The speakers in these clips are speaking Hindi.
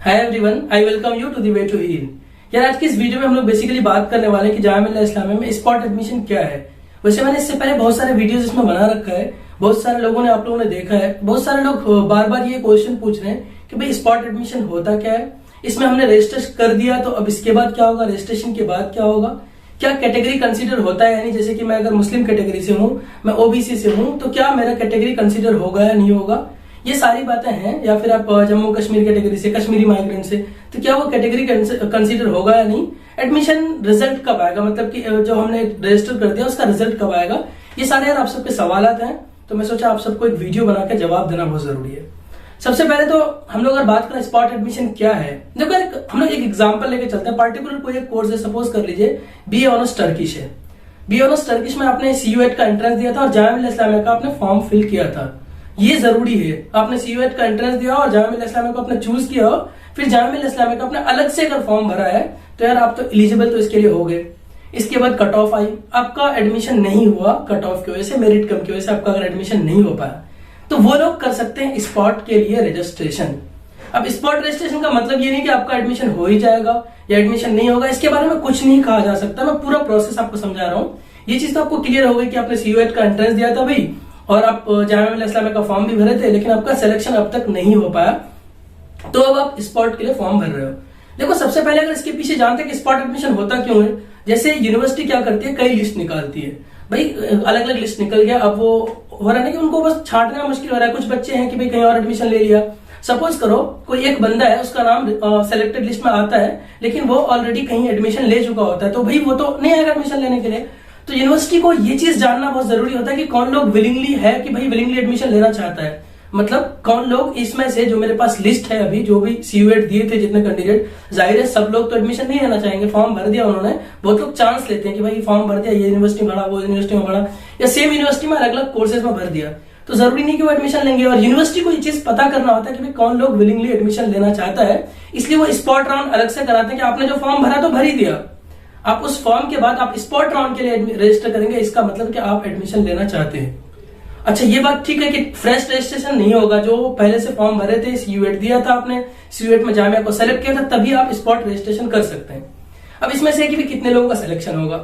Hi everyone, I welcome you to the way to heal. यार आज की इस वीडियो में हम लोग बेसिकली बात करने वाले हैं कि जामिया इस्लामिया में स्पॉट एडमिशन क्या है। वैसे मैंने इससे पहले बहुत सारे वीडियोस इसमें बना रखा है, बहुत सारे लोगों ने, आप लोगों ने देखा है, बहुत सारे लोग बार बार ये क्वेश्चन पूछ रहे हैं कि भाई स्पॉट एडमिशन होता क्या है, इसमें हमने रजिस्टर कर दिया तो अब इसके बाद क्या होगा, रजिस्ट्रेशन के बाद क्या होगा, क्या कैटेगरी कंसीडर होता है, यानी जैसे कि मैं अगर मुस्लिम कैटेगरी से हूँ, मैं ओबीसी से हूँ, तो क्या मेरा कैटेगरी कंसीडर होगा या नहीं होगा, ये सारी बातें हैं। या फिर आप जम्मू कश्मीर कैटेगरी से, कश्मीरी माइग्रेंट से, तो क्या वो कैटेगरी कंसीडर होगा या नहीं, एडमिशन रिजल्ट कब आएगा, मतलब कि जो हमने रजिस्टर कर दिया उसका रिजल्ट कब आएगा, ये सारे यार आप सबके सवालात हैं। तो मैं सोचा आप सबको एक वीडियो बना के जवाब देना बहुत जरूरी है। सबसे पहले तो हम लोग अगर बात करें स्पॉट एडमिशन क्या है, देखो हम लोग एक एग्जांपल लेके चलते हैं। पार्टिकुलर कोई एक कोर्स है, सपोज कर लीजिए बीए ऑनर्स टर्किश है। बीए ऑनर्स टर्किश में आपने CUET का एंट्रेंस दिया था और जामिया इस्लामिया का आपने फॉर्म फिल किया था। ये जरूरी है, आपने CUET का एंट्रेंस दिया और जामिया इस्लामिया को आपने चूज किया हो, फिर जामिया इस्लामिया का आपने अलग से अगर फॉर्म भरा है तो यार आप तो एलिजिबल तो इसके लिए हो गए। इसके बाद कट ऑफ आई, आपका एडमिशन नहीं हुआ कट ऑफ की वजह से, मेरिट कम की वजह से आपका अगर एडमिशन नहीं हो पाया, तो वो लोग कर सकते हैं स्पॉट के लिए रजिस्ट्रेशन। अब स्पॉट रजिस्ट्रेशन का मतलब ये नहीं कि आपका एडमिशन हो ही जाएगा या एडमिशन नहीं होगा, इसके बारे में कुछ नहीं कहा जा सकता। मैं पूरा प्रोसेस आपको समझा रहा हूँ, ये चीज तो आपको क्लियर हो गई कि आपने CUET का एंट्रेंस दिया था भाई, और आप जामिया इस्लामिया का फॉर्म भी भरे थे, लेकिन आपका सिलेक्शन अब तक नहीं हो पाया, तो अब आप स्पॉट के लिए फॉर्म भर रहे हो। देखो सबसे पहले अगर इसके पीछे जानते हैं कि स्पॉट एडमिशन होता क्यों है, जैसे यूनिवर्सिटी क्या करती है, कई लिस्ट निकालती है भाई, अलग अलग लिस्ट निकल गया, अब वो हो रहा है कि उनको बस छांटना मुश्किल हो रहा है। कुछ बच्चे हैं कि भाई कहीं और एडमिशन ले लिया, सपोज करो कोई एक बंदा है, उसका नाम सेलेक्टेड लिस्ट में आता है, लेकिन वो ऑलरेडी कहीं एडमिशन ले चुका होता है, तो भाई वो तो नहीं आएगा एडमिशन लेने के लिए। तो यूनिवर्सिटी को ये चीज जानना बहुत जरूरी होता है कि कौन लोग विलिंगली है कि भाई विलिंगली एडमिशन लेना चाहता है, मतलब कौन लोग इसमें से, जो मेरे पास लिस्ट है अभी, जो भी CUET दिए थे जितने कैंडिडेट, जाहिर है सब लोग तो एडमिशन नहीं लेना चाहेंगे, फॉर्म भर दिया उन्होंने। बहुत लोग चांस लेते हैं कि भाई फॉर्म भर दिया, ये यूनिवर्सिटी में भरा, वो यूनिवर्सिटी में भरा, या सेम यूनिवर्सिटी में अलग अलग कोर्सेज में भर दिया, तो जरूरी नहीं कि वो एडमिशन लेंगे। और यूनिवर्सिटी को ये चीज पता करना होता है कि भाई कौन लोग विलिंगली एडमिशन लेना चाहता है, इसलिए वो स्पॉट राउंड अलग से कराते हैं कि आपने जो फॉर्म भरा तो भर ही दिया, आप उस फॉर्म के बाद आप स्पॉट राउंड के लिए रजिस्टर करेंगे, इसका मतलब कि आप एडमिशन लेना चाहते हैं। अच्छा ये बात ठीक है कि फ्रेश रजिस्ट्रेशन नहीं होगा, जो पहले से फॉर्म भरे थे, CUET दिया था आपने, CUET में जामिया को सेलेक्ट किया था, तभी आप स्पॉट रजिस्ट्रेशन कर सकते हैं। अब इसमें से कि भी कितने लोगों का सिलेक्शन होगा,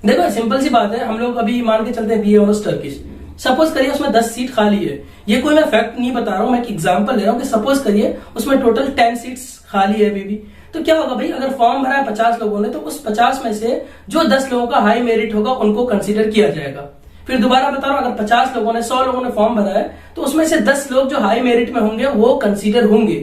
देखो सिंपल सी बात है, हम लोग अभी मान के चलते हैं बीए ऑनर्स टर्किश, सपोज करिए उसमें 10 सीट खाली है, ये कोई मैं फैक्ट नहीं बता रहा हूं, मैं एक एग्जांपल ले रहा हूं कि सपोज करिए उसमें टोटल 10 सीट्स खाली है अभी भी, तो क्या होगा भाई, अगर फॉर्म भरा है 50 लोगों ने, तो उस 50 में से जो 10 लोगों का हाई मेरिट होगा उनको कंसीडर किया जाएगा। फिर दोबारा बता रहा हूं, अगर 50 लोगों ने, 100 लोगों ने फॉर्म भरा है, तो उसमें से 10 लोग जो हाई मेरिट में होंगे वो कंसीडर होंगे।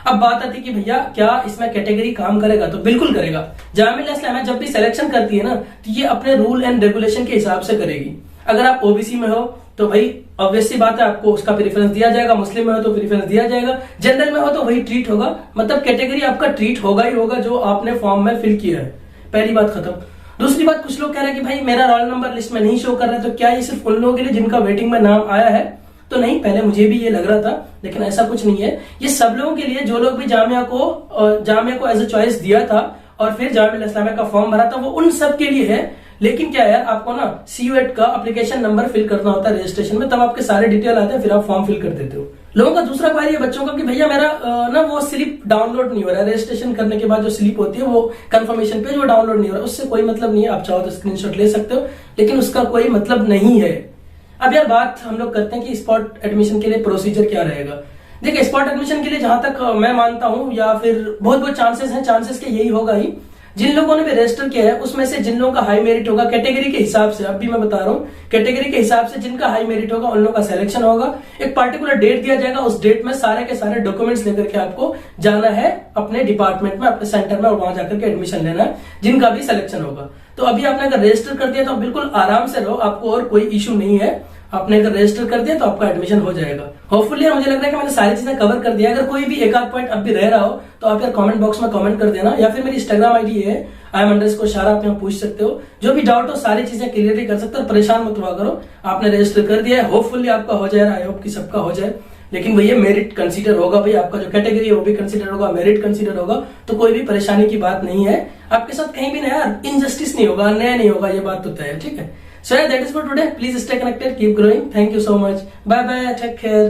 अब बात आती है कि भैया क्या इसमें कैटेगरी काम करेगा, तो बिल्कुल करेगा। जामिया इस्लामिया जब भी सिलेक्शन करती है ना, तो ये अपने रूल एंड रेगुलेशन के हिसाब से करेगी। अगर आप ओबीसी में हो तो भाई ऑब्वियस सी बात है, आपको उसका प्रेफरेंस दिया जाएगा, मुस्लिम में हो तो प्रेफरेंस दिया जाएगा, जनरल में हो तो वही ट्रीट होगा, मतलब कैटेगरी आपका ट्रीट होगा ही होगा जो आपने फॉर्म में फिल किया है। पहली बात खत्म। दूसरी बात, कुछ लोग कह रहे हैं कि भाई मेरा रोल नंबर लिस्ट में नहीं शो कर रहा है, तो क्या ये सिर्फ उन लोगों के लिए जिनका वेटिंग में नाम आया है, तो नहीं, पहले मुझे भी ये लग रहा था, लेकिन ऐसा कुछ नहीं है, ये सब लोगों के लिए, जो लोग भी जामिया को एज ए चॉइस दिया था और फिर जामिया इस्लामिया का फॉर्म भरा था, वो उन सब के लिए है। लेकिन क्या यार, आपको ना CUET का एप्लीकेशन नंबर फिल करना होता है रजिस्ट्रेशन में, तब आपके सारे डिटेल आते हैं, फिर आप फॉर्म फिल कर देते हो। लोगों का दूसरा क्वेरी है बच्चों का कि भैया मेरा ना वो स्लिप डाउनलोड नहीं हो रहा है, रजिस्ट्रेशन करने के बाद जो स्लिप होती है वो कंफर्मेशन पेज, वो डाउनलोड नहीं हो रहा है। उससे कोई मतलब नहीं है, आप चाहो तो स्क्रीनशॉट ले सकते हो, लेकिन उसका कोई मतलब नहीं है। अब यार बात हम लोग करते हैं कि स्पॉट एडमिशन के लिए प्रोसीजर क्या रहेगा। देखिए स्पॉट एडमिशन के लिए जहां तक मैं मानता हूं, या फिर बहुत चांसेस हैं, चांसेस के यही होगा ही, जिन लोगों ने भी रजिस्टर किया है उसमें से जिन लोगों का हाई मेरिट होगा, कैटेगरी के हिसाब से, अब भी मैं बता रहा हूँ, कैटेगरी के हिसाब से जिनका हाई मेरिट होगा उन लोगों का सिलेक्शन होगा। एक पार्टिकुलर डेट दिया जाएगा, उस डेट में सारे के सारे डॉक्यूमेंट्स लेकर के आपको जाना है अपने डिपार्टमेंट में, अपने सेंटर में, और वहां जाकर के एडमिशन लेना है, जिनका भी सिलेक्शन होगा। तो अभी आपने अगर रजिस्टर कर दिया तो बिल्कुल आराम से रहो, आपको और कोई इश्यू नहीं है। आपने अगर रजिस्टर कर दिया तो आपका एडमिशन हो जाएगा होपफुली। मुझे लग रहा है कि मैंने सारी चीजें कवर कर दिया। अगर कोई भी एक आध पॉइंट अब भी रह रहा हो तो आप यार कमेंट बॉक्स में कमेंट कर देना, या फिर मेरी इंस्टाग्राम आईडी है IM_शारा, आप यहाँ पूछ सकते हो, जो भी डाउट हो सारी चीजें क्लियर कर सकते हो। परेशान मत हुआ करो, आपने रजिस्टर कर दिया है, होपफुली आपका हो जाए, आई होप कि सबका हो जाए। लेकिन भैया मेरिट कंसीडर होगा, भाई आपका जो कैटेगरी है वो भी कंसीडर होगा, मेरिट कंसीडर होगा, तो कोई भी परेशानी की बात नहीं है। आपके साथ कहीं भी ना यार इनजस्टिस नहीं होगा, अन्याय नहीं होगा, ये बात तो तय है, ठीक है। So yeah, that is for today. Please stay connected, keep growing. Thank you so much. Bye bye. Take care.